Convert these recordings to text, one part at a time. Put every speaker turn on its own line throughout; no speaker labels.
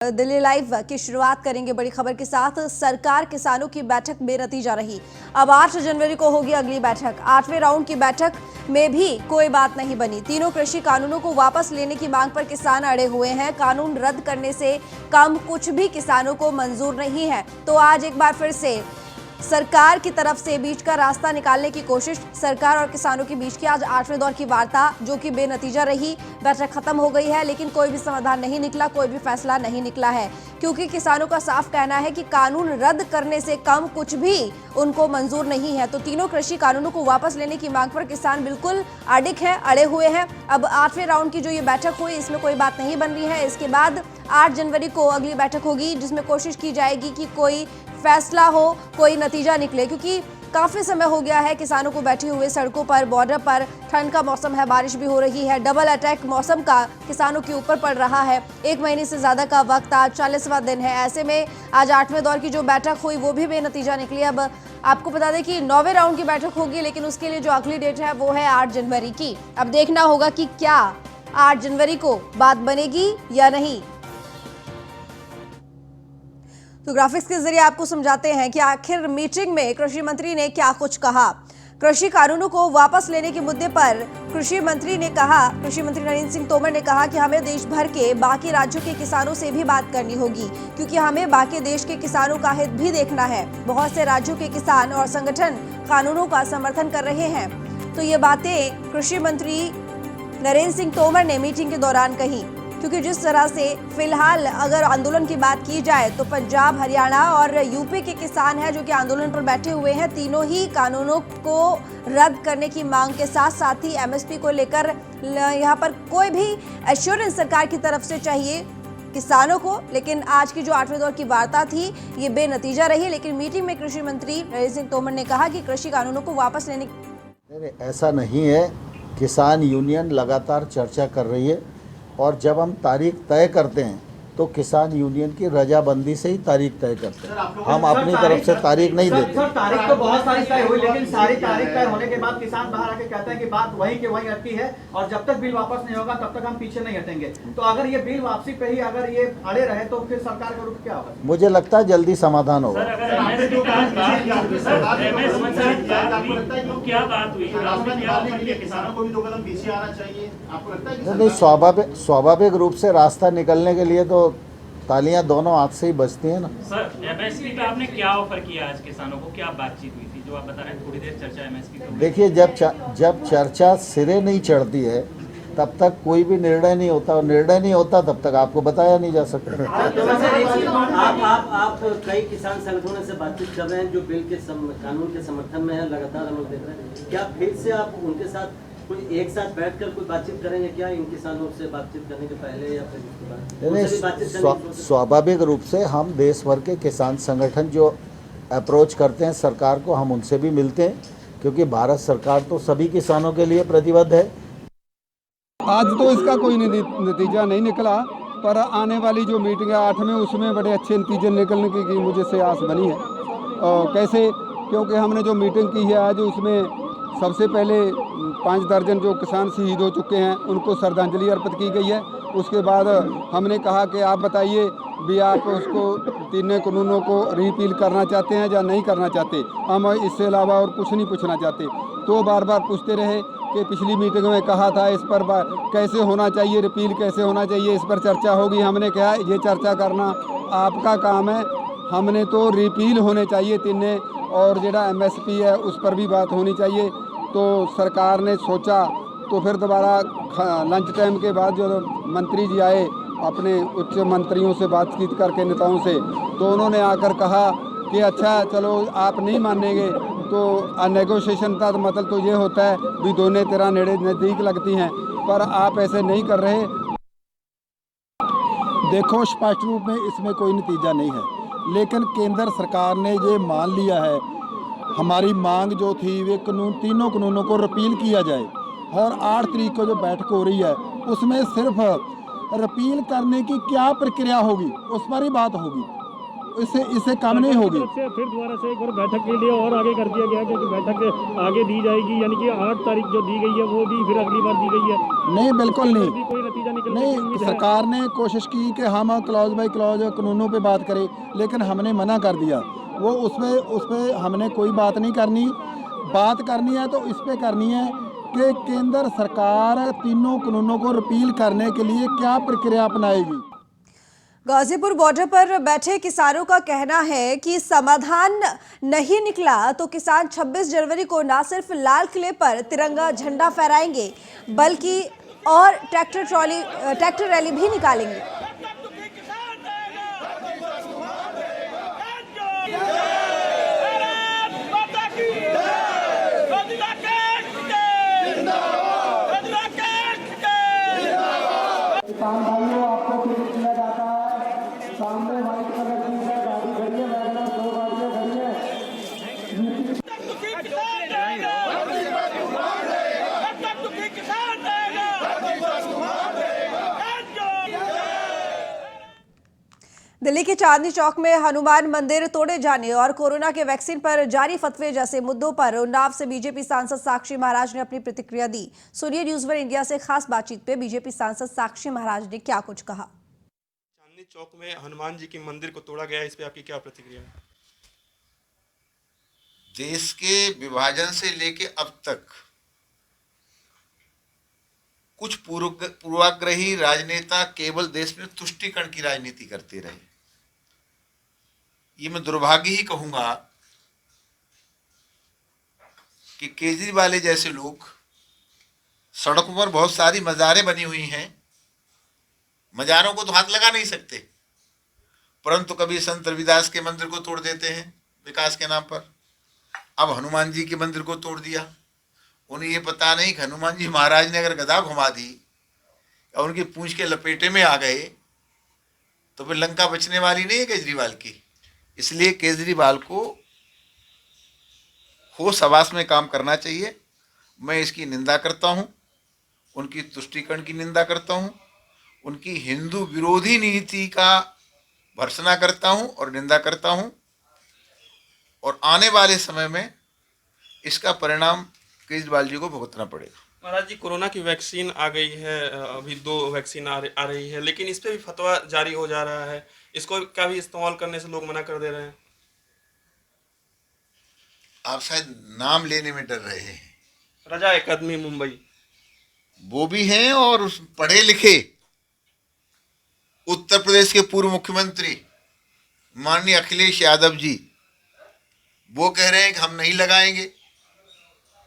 Delhi live की शुरुआत करेंगे बड़ी खबर के साथ। सरकार किसानों की बैठक बेनतीजा रही। अब 8 जनवरी को होगी अगली बैठक। 8वें राउंड की बैठक में भी कोई बात नहीं बनी। तीनों कृषि कानूनों को वापस लेने की मांग पर किसान अड़े हुए हैं। कानून रद्द करने से कम कुछ भी किसानों को मंजूर नहीं है। तो आज एक बार फिर से सरकार की तरफ से बीच का रास्ता निकालने की कोशिश। सरकार और किसानों के बीच की आज 8वें दौर की वार्ता जो कि बेनतीजा रही। बैठक खत्म हो गई है, लेकिन कोई भी समाधान नहीं निकला, कोई भी फैसला नहीं निकला है, क्योंकि किसानों का साफ कहना है कि कानून रद्द करने से कम कुछ भी उनको मंजूर नहीं है। तो तीनों कृषि कानूनों को वापस लेने की मांग पर किसान बिल्कुल अडिग है, अड़े हुए हैं। अब 8वें राउंड की जो ये बैठक हुई, इसमें कोई बात नहीं बन रही है। इसके बाद 8 जनवरी को अगली बैठक होगी, जिसमें कोशिश की जाएगी कि कोई फैसला हो, कोई नतीजा निकले, क्योंकि काफी समय हो गया है किसानों को बैठे हुए सड़कों पर, बॉर्डर पर। ठंड का मौसम है, बारिश भी हो रही है, डबल अटैक मौसम का किसानों के ऊपर पड़ रहा है। 1 महीने से ज्यादा का वक्त, आज 40वां दिन है। ऐसे में आज 8वें दौर की जो बैठक हुई वो भी बेनतीजा निकली। अब आपको बता दें कि 9वें राउंड की बैठक होगी, लेकिन उसके लिए जो अगली डेट है वो है 8 जनवरी की। अब देखना होगा कि क्या 8 जनवरी को बात बनेगी या नहीं। तो ग्राफिक्स के जरिए आपको समझाते हैं कि आखिर मीटिंग में कृषि मंत्री ने क्या कुछ कहा। कृषि कानूनों को वापस लेने के मुद्दे पर कृषि मंत्री नरेंद्र सिंह तोमर ने कहा कि हमें देश भर के बाकी राज्यों के किसानों से भी बात करनी होगी, क्योंकि हमें बाकी देश के किसानों का हित भी देखना है। बहुत से राज्यों के किसान और संगठन कानूनों का समर्थन कर रहे हैं। तो ये बातें कृषि मंत्री नरेंद्र सिंह तोमर ने मीटिंग के दौरान कही, क्योंकि जिस तरह से फिलहाल अगर आंदोलन की बात की जाए तो पंजाब, हरियाणा और यूपी के किसान हैं जो कि आंदोलन पर बैठे हुए हैं। तीनों ही कानूनों को रद्द करने की मांग के साथ साथ ही एमएसपी को लेकर यहाँ पर कोई भी एश्योरेंस सरकार की तरफ से चाहिए किसानों को। लेकिन आज की जो 8वें दौर की वार्ता थी ये बेनतीजा रही। लेकिन मीटिंग में कृषि मंत्री नरेंद्र सिंह तोमर ने कहा कि कृषि कानूनों को वापस लेने
ऐसा नहीं है। किसान यूनियन लगातार चर्चा कर रही है, और जब हम तारीख तय करते हैं तो किसान यूनियन की रजाबंदी से ही तारीख तय करते हैं। हम अपनी तरफ से तारीख नहीं देते।
सर, तारीख तो बहुत सारी तय हुई, लेकिन सारी तारीख तय होने के बाद किसान बाहर आके कहते हैं कि बात वहीं के वहीं अटकी है, और जब तक बिल वापस नहीं होगा तब तक हम पीछे नहीं हटेंगे। तो अगर ये बिल वापसी पे ही अगर ये अड़े रहे तो फिर सरकार का रुख क्या होगा?
मुझे लगता है जल्दी समाधान होगा।
किसानों को भी 2 कदम पीछे आना चाहिए, आपको लगता है?
नहीं, स्वाभाविक रूप से रास्ता निकलने के लिए तो तालियां दोनों हाथ से ही बजती हैं ना।
सर, एमएसपी पे आपने क्या ऑफर किया आज किसानों को? क्या बातचीत हुई थी जो आप बता रहे हैं थोड़ी देर चर्चा एमएसपी पे?
देखिए, जब चर्चा सिरे नहीं चढ़ती है तब तक कोई भी निर्णय नहीं होता, और निर्णय नहीं होता तब तक आपको बताया नहीं जा सकता।
आप कई किसान संगठनों से बातचीत कर रहे हैं जो बिल के कानून के समर्थन में है, लगातार हम लोग देख रहे हैं। क्या फिर से आप उनके साथ कोई एक साथ बैठकर कोई बातचीत करेंगे क्या, इन किसानों से बातचीत करने के पहले या फिर उसके बाद?
स्वाभाविक रूप से हम देश भर के किसान संगठन जो अप्रोच करते हैं सरकार को, हम उनसे भी मिलते हैं, क्योंकि भारत सरकार तो सभी किसानों के लिए प्रतिबद्ध है।
आज तो इसका कोई नतीजा नहीं निकला, पर आने वाली जो मीटिंग है 8 में, उसमें बड़े अच्छे नतीजे निकलने की मुझे से आस बनी है। कैसे? क्योंकि हमने जो मीटिंग की है आज, उसमें सबसे पहले 5 दर्जन जो किसान शहीद हो चुके हैं उनको श्रद्धांजलि अर्पित की गई है। उसके बाद हमने कहा कि आप बताइए भी आप उसको तीनों कानूनों को रिपील करना चाहते हैं या नहीं करना चाहते। हम इससे अलावा और कुछ नहीं पूछना चाहते। तो बार बार पूछते रहे कि पिछली मीटिंग में कहा था इस पर कैसे होना चाहिए, रिपील कैसे होना चाहिए, इस पर चर्चा होगी। हमने कहा ये चर्चा करना आपका काम है, हमने तो रिपील होने चाहिए तीनों, और जेड़ा एमएसपी है उस पर भी बात होनी चाहिए। तो सरकार ने सोचा, तो फिर दोबारा लंच टाइम के बाद जो मंत्री जी आए अपने उच्च मंत्रियों से बातचीत करके, नेताओं से, तो उन्होंने आकर कहा कि अच्छा चलो आप नहीं मानेंगे तो नेगोशिएशन का मतलब तो ये होता है भी दोनों तरह नज़दीक लगती हैं, पर आप ऐसे नहीं कर रहे।
देखो, स्पष्ट रूप में इसमें कोई नतीजा नहीं है, लेकिन केंद्र सरकार ने ये मान लिया है, हमारी मांग जो थी वे तीनों कानूनों को रिपील किया जाए। और 8 तारीख को जो बैठक हो रही है उसमें सिर्फ रिपील करने की क्या प्रक्रिया होगी उस पर ही बात होगी। इससे कम नहीं होगी।
फिर दोबारा से एक और बैठक के लिए और आगे कर दिया गया कि बैठक आगे दी जाएगी, यानी कि 8 तारीख जो दी गई है वो भी फिर अगली बार दी गई है।
नहीं, बिल्कुल नहीं,
कोई नतीजा
नहीं। सरकार ने कोशिश की कि हम क्लॉज बाई क्लॉज कानूनों पे बात करें, लेकिन हमने मना कर दिया। वो उस पर हमने कोई बात नहीं करनी। बात करनी है तो इस पे करनी है कि केंद्र सरकार तीनों कानूनों को रिपील करने के लिए क्या प्रक्रिया अपनाएगी।
गाजीपुर बॉर्डर पर बैठे किसानों का कहना है कि समाधान नहीं निकला तो किसान 26 जनवरी को न सिर्फ लाल किले पर तिरंगा झंडा फहराएंगे बल्कि और ट्रैक्टर रैली भी निकालेंगे।
किसान भाइयों, आपको सूचित किया जाता है, सामने व्हाइट कलर की गाड़ी खड़ी है, वैगनर 2 गाड़ियां खड़ी हैं।
दिल्ली के चांदनी चौक में हनुमान मंदिर तोड़े जाने और कोरोना के वैक्सीन पर जारी फतवे जैसे मुद्दों पर उन्नाव से बीजेपी सांसद साक्षी महाराज ने अपनी प्रतिक्रिया दी। सुनिए न्यूज़1 इंडिया से खास बातचीत में बीजेपी सांसद साक्षी महाराज ने क्या कुछ कहा।
चांदनी चौक में हनुमान जी के मंदिर को तोड़ा गया, इस पे आपकी क्या प्रतिक्रिया है?
देश के विभाजन से लेके अब तक कुछ पूर्वाग्रही राजनेता केवल देश में तुष्टीकरण की राजनीति करते रहे। ये मैं दुर्भाग्य ही कहूंगा कि केजरीवाल जैसे लोग, सड़कों पर बहुत सारी मज़ारें बनी हुई हैं, मज़ारों को तो हाथ लगा नहीं सकते, परंतु कभी संत रविदास के मंदिर को तोड़ देते हैं विकास के नाम पर। अब हनुमान जी के मंदिर को तोड़ दिया। उन्हें ये पता नहीं कि हनुमान जी महाराज ने अगर गदा घुमा दी और उनकी पूंछ के लपेटे में आ गए तो फिर लंका बचने वाली नहीं है केजरीवाल की। इसलिए केजरीवाल को होश हवास में काम करना चाहिए। मैं इसकी निंदा करता हूं, उनकी तुष्टीकरण की निंदा करता हूं, उनकी हिंदू विरोधी नीति का भर्त्सना करता हूं और निंदा करता हूं। और आने वाले समय में इसका परिणाम केजरीवाल जी को भुगतना पड़ेगा।
महाराज जी, कोरोना की वैक्सीन आ गई है, अभी 2 वैक्सीन आ रही है, लेकिन इस पे भी फतवा जारी हो जा रहा है, इसको का भी इस्तेमाल करने से लोग मना कर दे रहे हैं।
आप शायद नाम लेने में डर रहे हैं।
रजा अकादमी मुंबई
वो भी हैं, और उस पढ़े लिखे उत्तर प्रदेश के पूर्व मुख्यमंत्री माननीय अखिलेश यादव जी, वो कह रहे हैं कि हम नहीं लगाएंगे,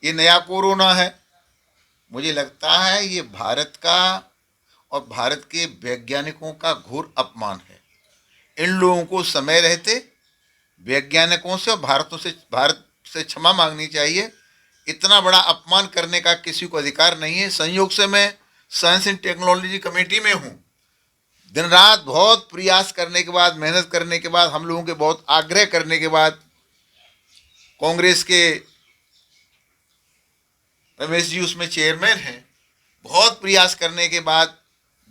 ये नया कोरोना है। मुझे लगता है ये भारत का और भारत के वैज्ञानिकों का घोर अपमान है। इन लोगों को समय रहते वैज्ञानिकों से और भारत से क्षमा मांगनी चाहिए। इतना बड़ा अपमान करने का किसी को अधिकार नहीं है। संयोग से मैं साइंस एंड टेक्नोलॉजी कमेटी में हूँ। दिन रात बहुत प्रयास करने के बाद, मेहनत करने के बाद, हम लोगों के बहुत आग्रह करने के बाद, कांग्रेस के रमेश जी उसमें चेयरमैन हैं, बहुत प्रयास करने के बाद,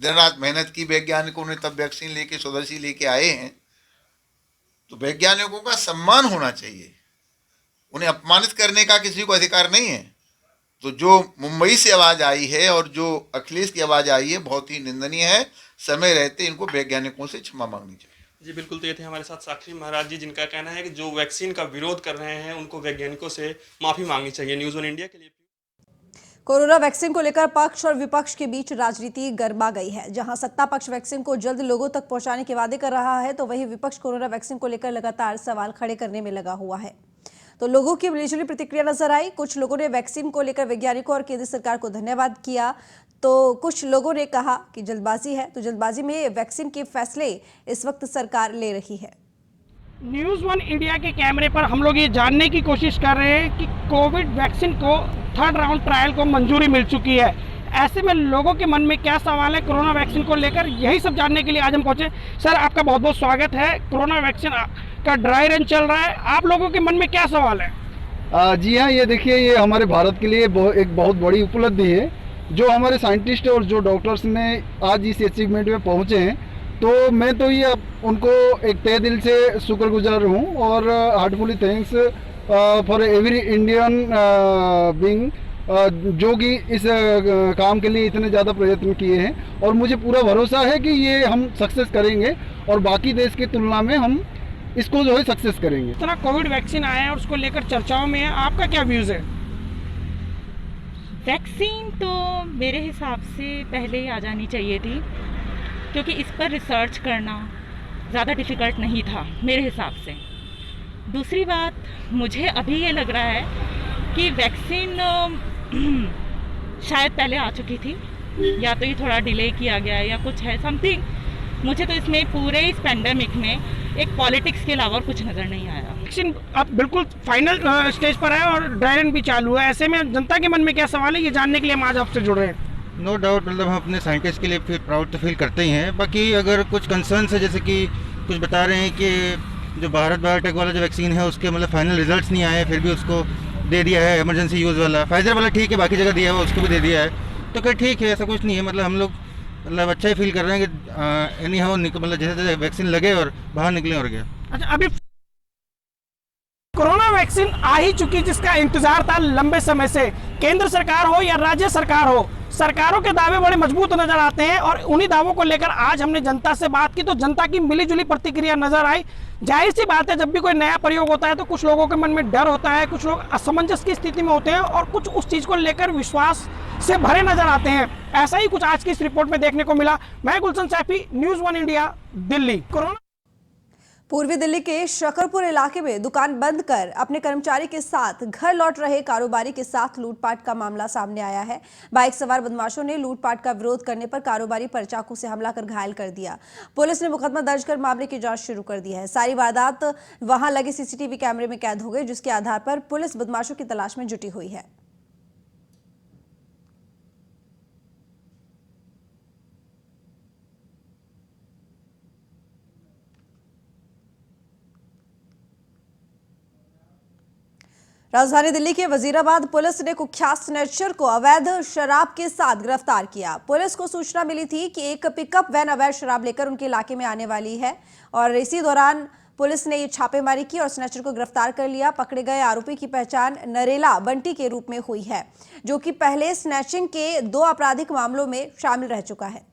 दिन रात मेहनत की वैज्ञानिकों ने, तब वैक्सीन लेके स्वदेशी लेके आए हैं। तो वैज्ञानिकों का सम्मान होना चाहिए, उन्हें अपमानित करने का किसी को अधिकार नहीं है। तो जो मुंबई से आवाज़ आई है और जो अखिलेश की आवाज़ आई है, बहुत ही निंदनीय है। समय रहते इनको वैज्ञानिकों से क्षमा मांगनी चाहिए।
जी बिल्कुल। तो ये थे हमारे साथ साक्षी महाराज जी, जिनका कहना है कि जो वैक्सीन का विरोध कर रहे हैं उनको वैज्ञानिकों से माफ़ी मांगनी चाहिए। न्यूज़1 इंडिया के लिए।
कोरोना वैक्सीन को लेकर पक्ष और विपक्ष के बीच राजनीति गर्मा गई है। जहां सत्ता पक्ष वैक्सीन को जल्द लोगों तक पहुंचाने के वादे कर रहा है, तो वहीं विपक्ष कोरोना वैक्सीन को लेकर लगातार सवाल खड़े करने में लगा हुआ है। तो लोगों की मिलीजुली प्रतिक्रिया नजर आई। कुछ लोगों ने वैक्सीन को लेकर वैज्ञानिकों और केंद्र सरकार को धन्यवाद किया, तो कुछ लोगों ने कहा कि जल्दबाजी है। तो जल्दबाजी में वैक्सीन के फैसले इस वक्त सरकार ले रही है।
न्यूज़1 इंडिया के कैमरे पर हम लोग ये जानने की कोशिश कर रहे हैं कि कोविड वैक्सीन को 3rd राउंड ट्रायल को मंजूरी मिल चुकी है। ऐसे में लोगों के मन में क्या सवाल है कोरोना वैक्सीन को लेकर, यही सब जानने के लिए आज हम पहुंचे। सर, आपका बहुत बहुत स्वागत है। कोरोना वैक्सीन का ड्राई रन चल रहा है, आप लोगों के मन में क्या सवाल है?
जी हाँ, ये देखिए, ये हमारे भारत के लिए एक बहुत बड़ी उपलब्धि है। जो हमारे साइंटिस्ट और जो डॉक्टर्स ने आज इस अचीवमेंट में पहुँचे हैं, तो मैं तो ये उनको एक तहे दिल से शुक्रगुजार हूँ और heartfully thanks for every Indian being जो कि इस काम के लिए इतने ज़्यादा प्रयत्न किए हैं और मुझे पूरा भरोसा है कि ये हम सक्सेस करेंगे और बाकी देश की तुलना में हम इसको जो है सक्सेस करेंगे।
इतना कोविड वैक्सीन आया है और उसको लेकर चर्चाओं में है, आपका क्या व्यूज़ है?
वैक्सीन तो मेरे हिसाब से पहले ही आ जानी चाहिए थी, क्योंकि इस पर रिसर्च करना ज़्यादा डिफ़िकल्ट नहीं था मेरे हिसाब से। दूसरी बात, मुझे अभी ये लग रहा है कि वैक्सीन शायद पहले आ चुकी थी, या तो ये थोड़ा डिले किया गया है या कुछ है समथिंग। मुझे तो इसमें पूरे इस पेंडेमिक में एक पॉलिटिक्स के अलावा कुछ नज़र नहीं आया।
वैक्सीन अब बिल्कुल फाइनल स्टेज पर है और ड्राई रन भी चालू है, ऐसे में जनता के मन में क्या सवाल है, ये जानने के लिए हम आज आपसे जुड़ रहे हैं।
नो डाउट, मतलब हम अपने साइंटिस्ट के लिए फिर प्राउड तो फील करते ही हैं। बाकी अगर कुछ कंसर्न्स है, जैसे कि कुछ बता रहे हैं कि जो भारत बायोटेक वाला जो वैक्सीन है उसके मतलब फाइनल रिजल्ट्स नहीं आए, फिर भी उसको दे दिया है इमरजेंसी यूज़ वाला। फाइजर वाला ठीक है, बाकी जगह दिया है उसको भी दे दिया है, तो क्या ठीक है, ऐसा कुछ नहीं है। मतलब हम लोग मतलब अच्छा ही फील कर रहे हैं कि एनी हाउ मतलब जैसे जैसे वैक्सीन लगे और बाहर निकले और गया।
अच्छा, अभी कोरोना वैक्सीन आ ही चुकी जिसका इंतजार था लंबे समय से, केंद्र सरकार हो या राज्य सरकार हो, सरकारों के दावे बड़े मजबूत नजर आते हैं और उन्हीं दावों को लेकर आज हमने जनता से बात की तो जनता की मिलीजुली प्रतिक्रिया नजर आई। जाहिर सी बात है, जब भी कोई नया प्रयोग होता है तो कुछ लोगों के मन में डर होता है, कुछ लोग असमंजस की स्थिति में होते हैं और कुछ उस चीज को लेकर विश्वास से भरे नजर आते हैं। ऐसा ही कुछ आज की इस रिपोर्ट में देखने को मिला। मैं Gulshan Saifi, news 1 India, Delhi. Corona
पूर्वी दिल्ली के शकरपुर इलाके में दुकान बंद कर अपने कर्मचारी के साथ घर लौट रहे कारोबारी के साथ लूटपाट का मामला सामने आया है। बाइक सवार बदमाशों ने लूटपाट का विरोध करने पर कारोबारी पर चाकू से हमला कर घायल कर दिया। पुलिस ने मुकदमा दर्ज कर मामले की जांच शुरू कर दी है। सारी वारदात वहां लगे सीसीटीवी कैमरे में कैद हो गई, जिसके आधार पर पुलिस बदमाशों की तलाश में जुटी हुई है। राजधानी दिल्ली के वजीराबाद पुलिस ने कुख्यात स्नैचर को अवैध शराब के साथ गिरफ्तार किया। पुलिस को सूचना मिली थी कि एक पिकअप वैन अवैध शराब लेकर उनके इलाके में आने वाली है और इसी दौरान पुलिस ने ये छापेमारी की और स्नैचर को गिरफ्तार कर लिया। पकड़े गए आरोपी की पहचान नरेला बंटी के रूप में हुई है, जो कि पहले स्नैचिंग के 2 आपराधिक मामलों में शामिल रह चुका है।